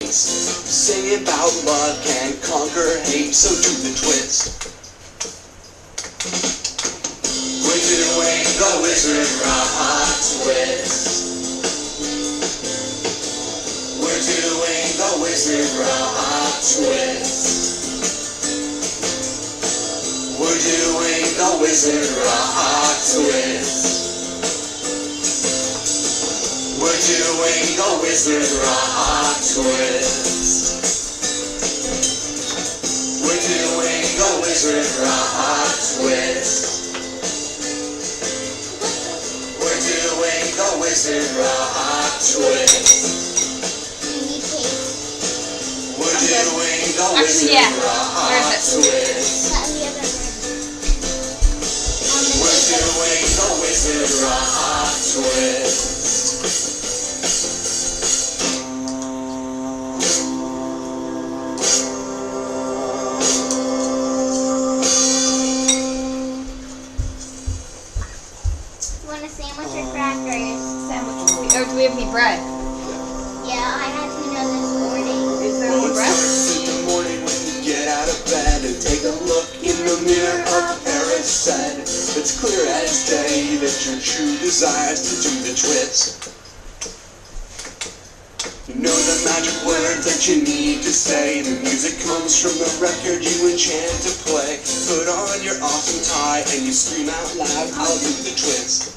great. Sing about love can conquer hate, so do the twist. We're doing the Wizard Rock twist. We're doing the Wizard Rock twist. We're doing the Wizard Rock twist. We're doing the Wizard Rock twist. We're doing the Wizard Rock twist. We're doing the Wizard Rock twist. We're doing the Wizard Rock twist. We're doing the Wizard Rock twist. Want a sandwich or crackers? Sandwich. Or do we have any bread? Yeah, I have to know this morning. Is there any Well, it bread? starts in the morning when you get out of bed and take a look in the mirror of Paris said. It's clear as day that your true desire is to do the twist. You know the magic words that you need to say. The music comes from the record you enchant to play. Put on your awesome tie and you scream out loud, I'll do the twist.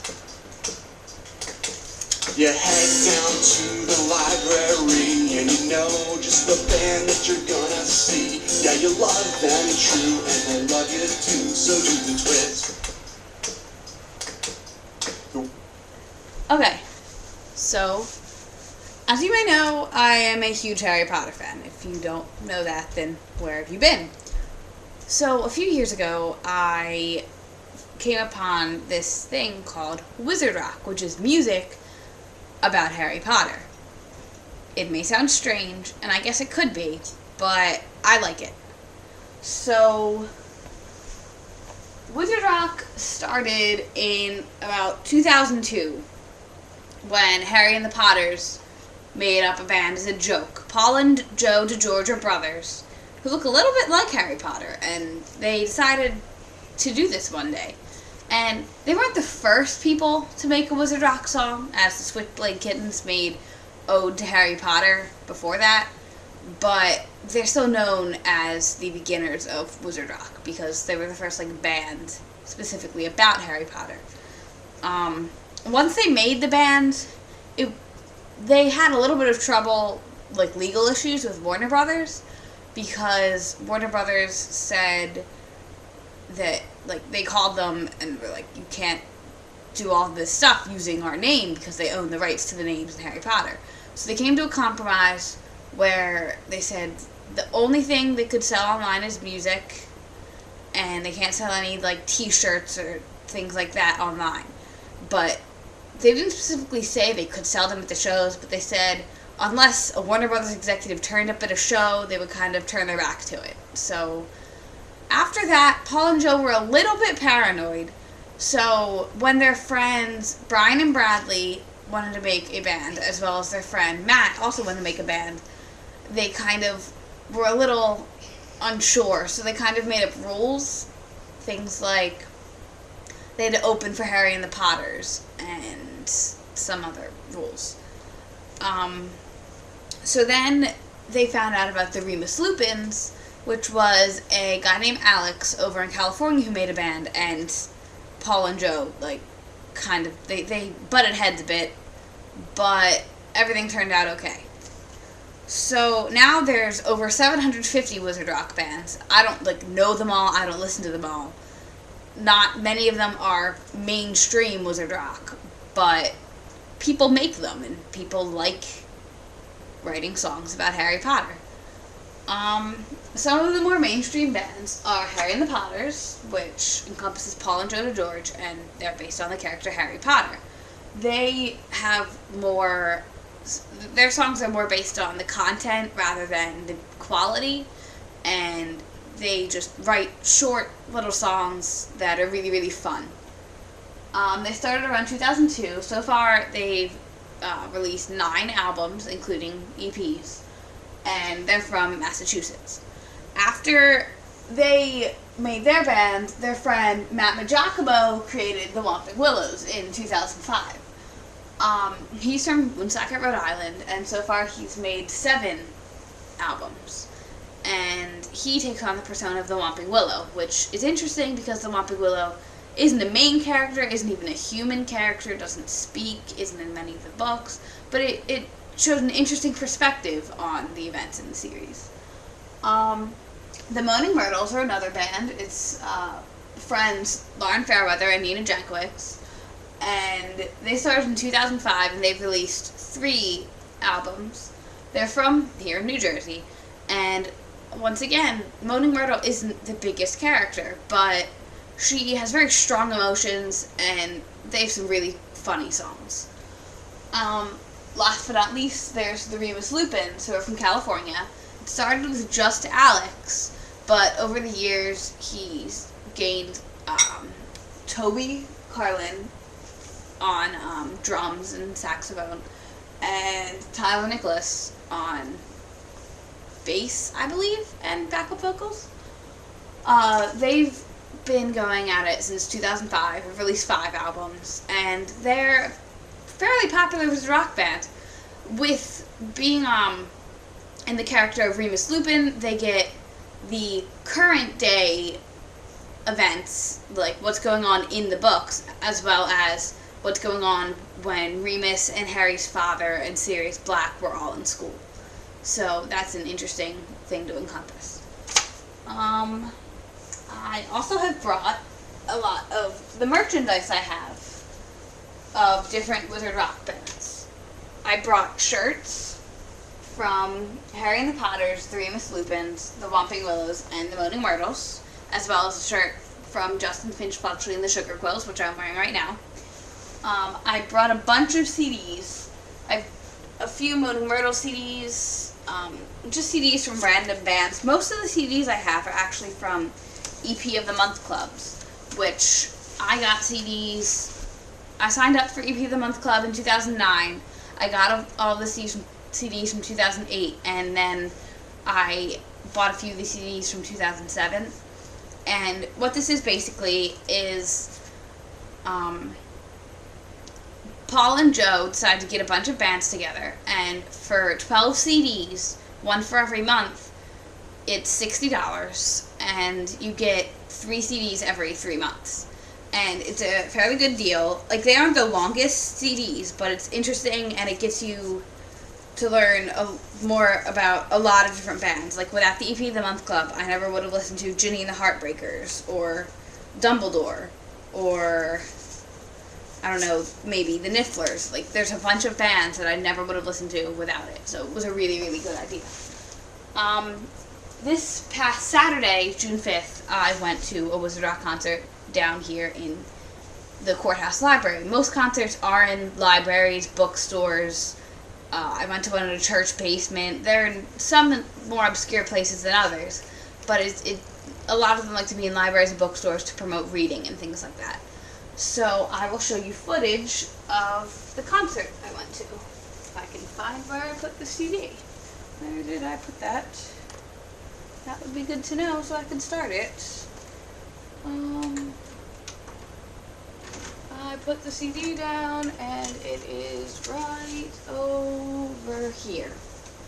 You head down to the library and you know just the band that you're gonna see. Yeah, you love them true and they love you too, so do the twist. Okay, so as you may know, I am a huge Harry Potter fan. If you don't know that, then where have you been? So a few years ago, I came upon this thing called Wizard Rock, which is music about Harry Potter. It may sound strange, and I guess it could be, but I like it. So Wizard Rock started in about 2002 when Harry and the Potters made up a band as a joke. Paul and Joe DeGeorge are brothers who look a little bit like Harry Potter, and they decided to do this one day. And they weren't the first people to make a Wizard Rock song, as the Switchblade Kittens made Ode to Harry Potter before that, but they're still known as the beginners of Wizard Rock because they were the first band specifically about Harry Potter. Once they made the band, they had a little bit of trouble, legal issues with Warner Brothers, because Warner Brothers said that, they called them and were like, you can't do all this stuff using our name because they own the rights to the names in Harry Potter. So they came to a compromise where they said the only thing they could sell online is music, and they can't sell any, t-shirts or things like that online. But they didn't specifically say they could sell them at the shows, but they said unless a Warner Brothers executive turned up at a show, they would kind of turn their back to it. So after that, Paul and Joe were a little bit paranoid. So when their friends Brian and Bradley wanted to make a band, as well as their friend Matt also wanted to make a band, they kind of were a little unsure. So they kind of made up rules. Things like they had to open for Harry and the Potters and some other rules. So then they found out about the Remus Lupins, which was a guy named Alex over in California who made a band, and Paul and Joe, they butted heads a bit, but everything turned out okay. So now there's over 750 Wizard Rock bands. I don't, know them all, I don't listen to them all. Not many of them are mainstream Wizard Rock, but people make them, and people like writing songs about Harry Potter. Some of the more mainstream bands are Harry and the Potters, which encompasses Paul and Joe DeGeorge, and they're based on the character Harry Potter. They have more, their songs are more based on the content rather than the quality, and they just write short little songs that are really, really fun. They started around 2002. So far, they've released 9 albums, including EPs. and they're from Massachusetts. After they made their band, their friend Matt Magiacomo created the Whomping Willows in 2005. He's from Woonsocket, Rhode Island, and so far he's made 7 albums. And he takes on the persona of the Whomping Willow, which is interesting because the Whomping Willow isn't a main character, isn't even a human character, doesn't speak, isn't in many of the books, but it shows an interesting perspective on the events in the series. The Moaning Myrtles are another band. It's friends Lauren Fairweather and Nina Jankowicz, and they started in 2005, and they've released 3 albums. They're from here in New Jersey, and once again, Moaning Myrtle isn't the biggest character, but she has very strong emotions, and they have some really funny songs. Last but not least, there's the Remus Lupins, who are from California. It started with just Alex, but over the years, he's gained Toby Carlin on drums and saxophone, and Tyler Nicholas on bass, I believe, and backup vocals. They've been going at it since 2005. They've released 5 albums, and they're fairly popular as a rock band. With being in the character of Remus Lupin, they get the current day events, like what's going on in the books, as well as what's going on when Remus and Harry's father and Sirius Black were all in school. So that's an interesting thing to encompass. I also have brought a lot of the merchandise I have of different Wizard Rock bands. I brought shirts from Harry and the Potters, the Remus Lupins, the Whomping Willows, and the Moaning Myrtles, as well as a shirt from Justin Finch Fletchley and the Sugar Quills, which I'm wearing right now. I brought a bunch of CDs. I've a few Moaning Myrtle CDs, just CDs from random bands. Most of the CDs I have are actually from EP of the Month clubs, which I got CDs. I signed up for EP of the Month club in 2009. I got all the CDs from 2008, and then I bought a few of the CDs from 2007. And what this is basically is Paul and Joe decided to get a bunch of bands together, and for 12 CDs, one for every month, it's $60, and you get 3 CDs every 3 months. And it's a fairly good deal. Like, they aren't the longest CDs, but it's interesting, and it gets you to learn more about a lot of different bands. Like, without the EP of the Month Club, I never would have listened to Ginny and the Heartbreakers, or Dumbledore, or I don't know, maybe the Nifflers. Like, there's a bunch of bands that I never would have listened to without it. So it was a really, really good idea. This past Saturday, June 5th, I went to a Wizard Rock concert down here in the Courthouse Library. Most concerts are in libraries, bookstores. I went to one in a church basement. They're in some more obscure places than others, but a lot of them like to be in libraries and bookstores to promote reading and things like that. So I will show you footage of the concert I went to. If I can find where I put the CD. Where did I put that? That would be good to know so I can start it. I put the CD down and it is right over here.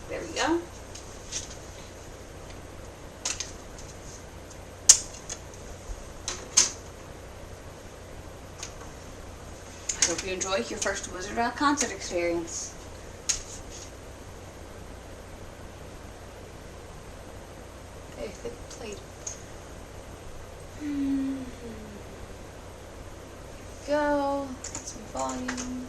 There we go. I hope you enjoy your first Wizard Rock concert experience. If it played. Go. Get some volume.